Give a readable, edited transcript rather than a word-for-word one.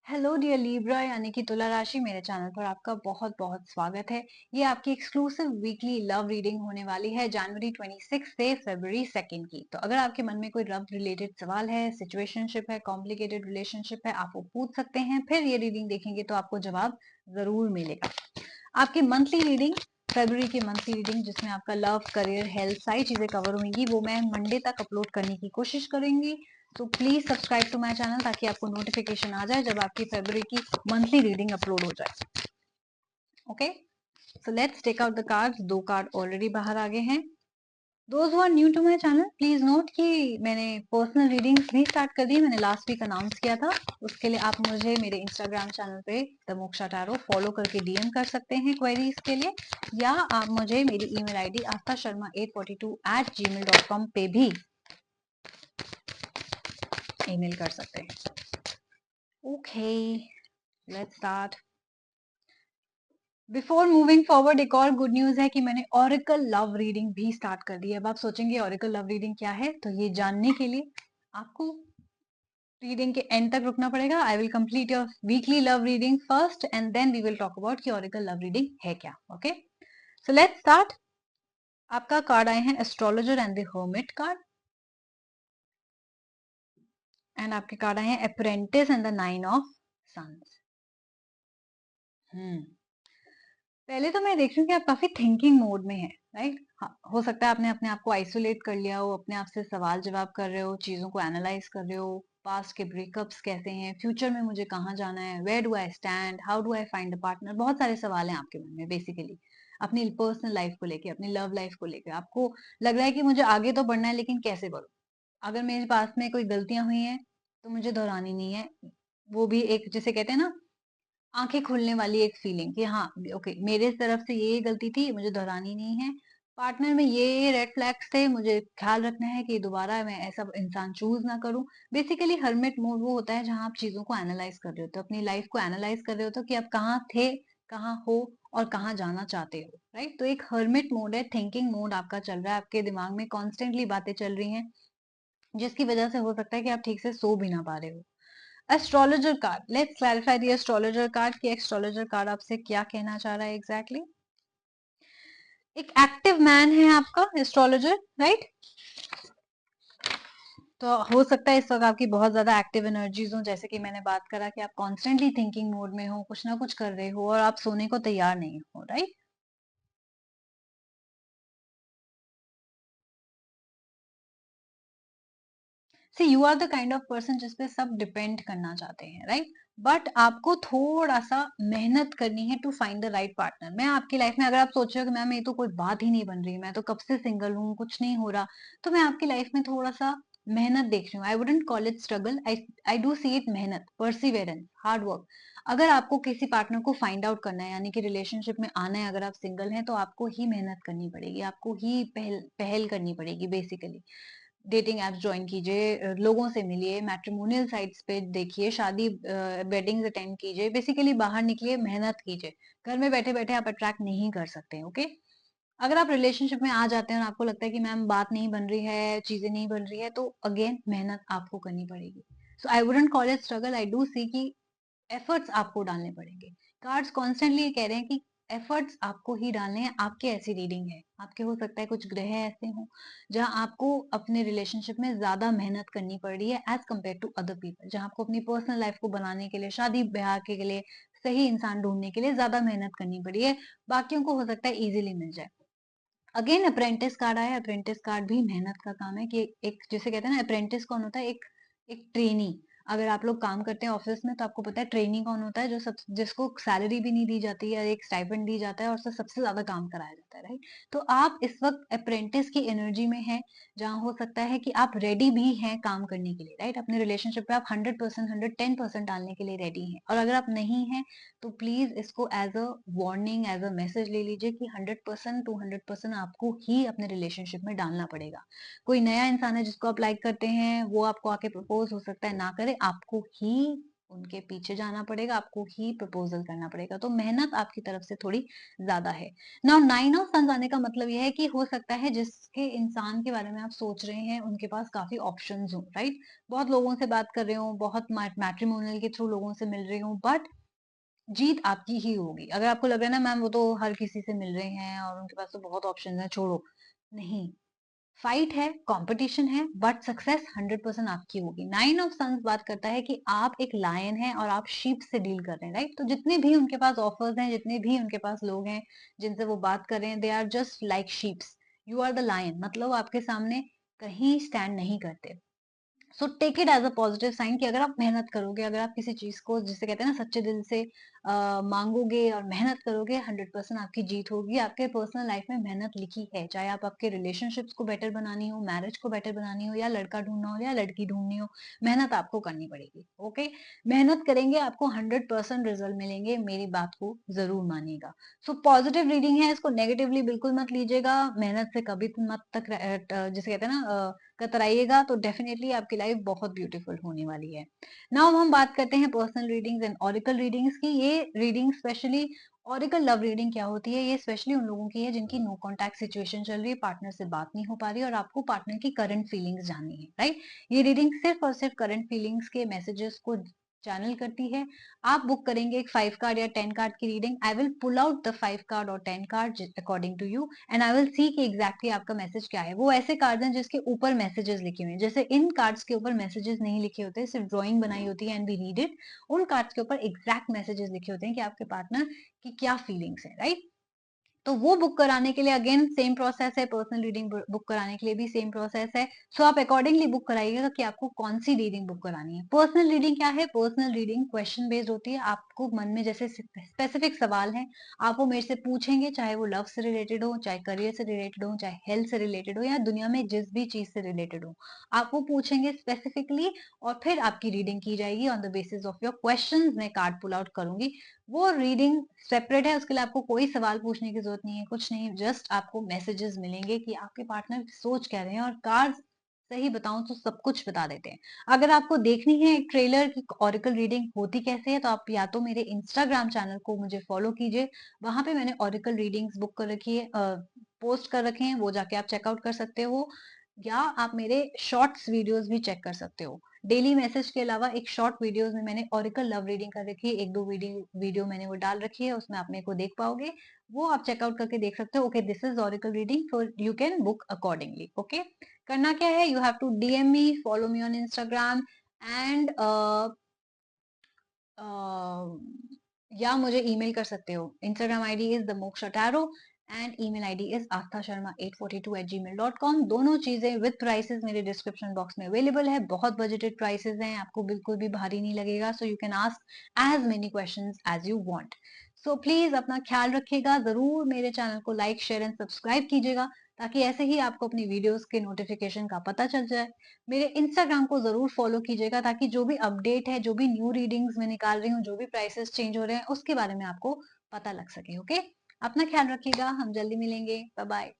Hello dear Libra यानी कि तुला राशि मेरे चैनल पर आपका बहुत बहुत स्वागत है। ये आपकी एक्सक्लूसिव वीकली लव रीडिंग होने वाली है जनवरी 26 से फरवरी 2 की। तो अगर आपके मन में कोई लव रिलेटेड सवाल है, सिचुएशनशिप है, कॉम्प्लिकेटेड रिलेशनशिप है, आप वो पूछ सकते हैं। फिर ये रीडिंग देखेंगे तो आपको जवाब जरूर मिलेगा। आपकी मंथली रीडिंग, फरवरी की मंथली रीडिंग जिसमें आपका लव, करियर, हेल्थ सारी चीजें कवर होंगी, वो मैं मंडे तक अपलोड करने की कोशिश करूंगी। तो please subscribe to my channel ताकि आपको नोटिफिकेशन आ जाए जब आपकी फरवरी की मंथली रीडिंग अपलोड हो जाए। Okay, so let's take out the cards. दो कार्ड ऑलरेडी बाहर आ गए हैं। Those who are new to my channel please note कि मैंने पर्सनल रीडिंग्स भी स्टार्ट कर दी। मैंने लास्ट वीक अनाउंस किया था। उसके लिए आप मुझे मेरे इंस्टाग्राम चैनल पे द मोक्षा टैरो फॉलो करके डीएम कर सकते हैं क्वेरीज के लिए, या आप मुझे मेरी ईमेल आईडी aastasharma842@gmail.com पे भी ईमेल कर सकते हैं। Okay, let's start. Before moving forward, एक और गुड न्यूज है कि मैंने ऑरिकल लव रीडिंग भी स्टार्ट कर दी है। अब आप सोचेंगे ऑरिकल लव रीडिंग क्या है, तो ये जानने के लिए आपको रीडिंग के एंड तक रुकना पड़ेगा। I will complete your weekly love reading first and then we will talk about कि ऑरिकल लव रीडिंग है क्या। Okay, so let's start. आपका कार्ड आए हैं astrologer and the hermit card, and आपके कार्ड आए हैं apprentice and the nine of suns. पहले तो मैं देख रही हूँ कि आप काफी थिंकिंग मोड में हैं, राइट? हो सकता है आपने अपने आप को आइसोलेट कर लिया हो, अपने आप से सवाल जवाब कर रहे हो, चीजों को एनालाइज कर रहे हो। पास्ट के ब्रेकअप्स कैसे हैं, फ्यूचर में मुझे कहाँ जाना है, where do I stand, how do I find a partner, बहुत सारे सवाल हैं आपके मन में बेसिकली। अपनी पर्सनल लाइफ को लेके, अपनी लव लाइफ को लेके आपको लग रहा है कि मुझे आगे तो बढ़ना है लेकिन कैसे बढ़ूं। अगर मेरे पास में कोई गलतियां हुई हैं तो मुझे दोहरानी नहीं है। वो भी एक, जिसे कहते हैं ना, आंखें खुलने वाली एक फीलिंग कि हाँ ओके, मेरे तरफ से ये गलती थी, मुझे दोहरानी नहीं है। पार्टनर में ये रेड फ्लैग्स थे, मुझे ख्याल रखना है कि दोबारा मैं ऐसा इंसान चूज ना करूं। बेसिकली हर्मिट मोड वो होता है जहां आप चीजों को एनालाइज कर रहे हो, अपनी लाइफ को एनालाइज कर रहे हो कि आप कहाँ थे, कहाँ हो और कहाँ जाना चाहते हो, राइट? तो एक हर्मिट मोड है, थिंकिंग मोड आपका चल रहा है। आपके दिमाग में कॉन्स्टेंटली बातें चल रही हैं जिसकी वजह से हो सकता है कि आप ठीक से सो भी ना पा रहे हो। Astrologer card, let's clarify the astrologer card कि एस्ट्रोलॉजर कार्ड आपसे क्या कहना चाह रहा है एग्जैक्टली एक एक्टिव मैन है आपका एस्ट्रोलॉजर, राइट? तो हो सकता है इस वक्त आपकी बहुत ज्यादा एक्टिव एनर्जीज हो, जैसे कि मैंने बात करा कि आप कॉन्स्टेंटली थिंकिंग मोड में हो, कुछ ना कुछ कर रहे हो और आप सोने को तैयार नहीं हो, right? See you are the kind of person जिसपे सब डिपेंड करना चाहते हैं, राइट? बट आपको थोड़ा सा मेहनत करनी है to find the right partner. मैं आपकी लाइफ में, अगर आप सोच रहे हो कि मैम ये तो कोई बात ही नहीं बन रही, मैं तो कब से सिंगल हूँ, कुछ नहीं हो रहा, तो मैं आपकी लाइफ में थोड़ा सा मेहनत देख रही हूँ। आई wouldn't call it struggle, I do see it मेहनत, परसिवेरेंस, हार्ड वर्क। अगर आपको किसी पार्टनर को फाइंड आउट करना है, यानी कि रिलेशनशिप में आना है, अगर आप सिंगल हैं तो आपको ही मेहनत करनी पड़ेगी, आपको ही पहल पहल करनी पड़ेगी बेसिकली। डेटिंग एप्स ज्वाइन कीजिए, लोगों से मिलिए, मैट्रिमोनियल साइट्स पे देखिए, शादी वेडिंग्स अटेंड कीजिए, बेसिकली बाहर निकलिए, मेहनत कीजिए। घर में बैठे बैठे आप अट्रैक्ट नहीं कर सकते, ओके? अगर आप रिलेशनशिप में आ जाते हैं और आपको लगता है कि मैम बात नहीं बन रही है, चीजें नहीं बन रही है, तो अगेन मेहनत आपको करनी पड़ेगी। So I wouldn't call it struggle, I do see की एफर्ट्स आपको डालने पड़ेंगे। कार्ड्स कॉन्स्टेंटली कह रहे हैं कि एफर्ट्स आपको ही डालने हैं। आपके ऐसी रीडिंग है, आपके हो सकता है कुछ ग्रह ऐसे हों जहां आपको अपने रिलेशनशिप में ज्यादा मेहनत करनी पड़ रही है as compared to other people, जहां आपको अपनी पर्सनल लाइफ को बनाने के लिए, शादी ब्याह के लिए सही इंसान ढूंढने के लिए ज्यादा मेहनत करनी पड़ी है। बाकियों को हो सकता है इजीली मिल जाए। अगेन अप्रेंटिस कार्ड आया। अप्रेंटिस कार्ड भी मेहनत का काम है कि एक, जिसे कहते हैं ना, अप्रेंटिस कौन होता है? एक एक ट्रेनी। अगर आप लोग काम करते हैं ऑफिस में तो आपको पता है ट्रेनी कौन होता है, जो सब, जिसको सैलरी भी नहीं दी जाती है, एक स्टाइपेंड दी जाता है और उससे सबसे ज्यादा काम कराया जाता है, राइट? तो आप इस वक्त अप्रेंटिस की एनर्जी में हैं, जहां हो सकता है कि आप रेडी भी हैं काम करने के लिए, राइट? अपने रिलेशनशिप पे आप 100%, 110% डालने के लिए रेडी हैं। और अगर आप नहीं हैं तो प्लीज इसको as a warning, as a message ले लीजिए कि 100% टू 100% आपको ही अपने रिलेशनशिप में डालना पड़ेगा। कोई नया इंसान है जिसको आप लाइक करते हैं, वो आपको आके प्रपोज हो सकता है ना करे, आपको ही उनके पीछे जाना पड़ेगा, आपको ही प्रपोज़ल करना पड़ेगा। तो मेहनत आपकी तरफ से थोड़ी ज़्यादा है। नाउ 9 ऑफ सन्स आने का मतलब ये है कि हो सकता है जिसके इंसान के बारे में आप सोच रहे हैं, उनके पास काफ़ी ऑप्शंस हों, राइट? बहुत लोगों से बात कर रहे हों, बहुत मैट्रिमोनियल के थ्रू लोगों से मिल रहे हों, बट जीत आपकी ही होगी। अगर आपको लग रहा है ना मैम वो तो हर किसी से मिल रहे हैं और उनके पास तो बहुत ऑप्शंस हैं, छोड़ो। नहीं, फाइट है, कंपटीशन है, बट सक्सेस 100% आपकी होगी। 9 ऑफ सन्स बात करता है कि आप एक लायन हैं और आप शीप से डील कर रहे हैं, राइट? तो जितने भी उनके पास ऑफर्स हैं, जितने भी उनके पास लोग हैं, जिनसे वो बात कर रहे हैं, they are just like sheeps. You are the lion, मतलब आपके सामने कहीं स्टैंड नहीं करते। So take it as a positive sign कि अगर आप मेहनत करोगे, अगर आप किसी चीज को जिसे कहते हैं ना सच्चे दिल से मांगोगे और मेहनत करोगे, 100% आपकी जीत होगी। आपके पर्सनल लाइफ में मेहनत लिखी है, चाहे आप आपके रिलेशनशिप्स को बेटर बनानी हो, मैरिज को बेटर बनानी हो, या लड़का ढूंढना हो या लड़की ढूंढनी हो, मेहनत आपको करनी पड़ेगी। ओके, मेहनत करेंगे, आपको 100% रिजल्ट मिलेंगे, मेरी बात को जरूर मानिएगा। सो पॉजिटिव रीडिंग है, इसको नेगेटिवली बिल्कुल मत लीजिएगा। मेहनत से कभी मत तक जिसे कहते हैं ना कतराइएगा, तो डेफिनेटली आपकी लाइफ बहुत ब्यूटीफुल होने वाली है। नाउ हम बात करते हैं personal readings and oracle readings की। ये reading specially oracle love reading क्या होती है, ये स्पेशली उन लोगों की है जिनकी नो कॉन्टैक्ट सिचुएशन चल रही है, पार्टनर से बात नहीं हो पा रही है और आपको पार्टनर की करंट फीलिंग्स जाननी है, राइट? ये रीडिंग सिर्फ और सिर्फ करंट फीलिंग्स के मैसेजेस को चैनल करती है। आप बुक करेंगे एक 5 कार्ड या 10 कार्ड की reading, I will pull out the 5 card और 10 card according to you, and I will see कि एग्जैक्टली आपका मैसेज क्या है। वो ऐसे कार्ड्स हैं जिसके ऊपर मैसेजेस लिखे हुए हैं, जैसे इन कार्ड्स के ऊपर मैसेजेस नहीं लिखे होते, सिर्फ ड्राइंग बनाई होती है एंड वी रीड इट। उन कार्ड्स के ऊपर एग्जैक्ट मैसेजेस लिखे होते हैं कि आपके पार्टनर की क्या फीलिंग्स है, राइट? तो वो बुक कराने के लिए अगेन सेम प्रोसेस है, पर्सनल रीडिंग बुक कराने के लिए भी सेम प्रोसेस है। सो आप अकॉर्डिंगली बुक कराइएगा कि आपको कौन सी रीडिंग बुक करानी है। पर्सनल रीडिंग क्या है? पर्सनल रीडिंग क्वेश्चन बेस्ड होती है। आपको मन में जैसे स्पेसिफिक सवाल है, आप वो मेरे से पूछेंगे, चाहे वो लव से रिलेटेड हो, चाहे करियर से रिलेटेड हो, चाहे हेल्थ से रिलेटेड हो, या दुनिया में जिस भी चीज से रिलेटेड हो, आप वो पूछेंगे स्पेसिफिकली, और फिर आपकी रीडिंग की जाएगी on the basis of your questions. मैं कार्ड पुल आउट करूंगी, वो रीडिंग सेपरेट है, उसके लिए आपको कोई सवाल पूछने की जरूरत नहीं है, कुछ नहीं, जस्ट आपको मैसेजेस मिलेंगे कि आपके पार्टनर सोच क्या रहे हैं, और कार्ड्स सही बताऊं तो सब कुछ बता देते हैं। अगर आपको देखनी है एक ट्रेलर की ऑरिकल रीडिंग होती कैसे है, तो आप या तो मेरे इंस्टाग्राम चैनल को मुझे फॉलो कीजिए, वहां पे मैंने ऑरिकल रीडिंग्स बुक कर रखी है, पोस्ट कर रखे हैं, वो जाके आप चेकआउट कर सकते हो, या आप मेरे शॉर्ट्स वीडियोस भी चेक कर सकते हो। डेली मैसेज के अलावा एक शॉर्ट वीडियोस में मैंने ऑरिकल लव रीडिंग कर रखी है, एक दो वीडियो मैंने वो डाल रखी है, उसमें आप मेरे को देख पाओगे, वो आप चेकआउट करके देख सकते हो। Okay, this is oracle reading, so you can book accordingly. Okay, करना क्या है, you have to DM me, follow me on Instagram, and या मुझे ईमेल कर सकते हो। Instagram ID is the Moksha tarot and email ID is astha sharma842@gmail.com। दोनों चीजें विद प्राइसेस मेरे डिस्क्रिप्शन बॉक्स में अवेलेबल है, बहुत बजटेड प्राइसेस हैं, आपको बिल्कुल भी भारी नहीं लगेगा। So you can ask as many questions as you want. So please अपना ख्याल रखिएगा, जरूर मेरे चैनल को लाइक, शेयर एंड सब्सक्राइब कीजिएगा, ताकि ऐसे ही आपको अपनी वीडियोस के नोटिफिकेशन का पता चल जाए। मेरे इंस्टाग्राम को जरूर फॉलो कीजिएगा, ताकि जो भी अपडेट है, जो भी न्यू रीडिंग्स मैं निकाल रही हूँ, जो भी प्राइसेस चेंज हो रहे हैं, उसके बारे में आपको पता लग सके। ओके, अपना ख्याल रखिएगा, हम जल्दी मिलेंगे, बाय बाय।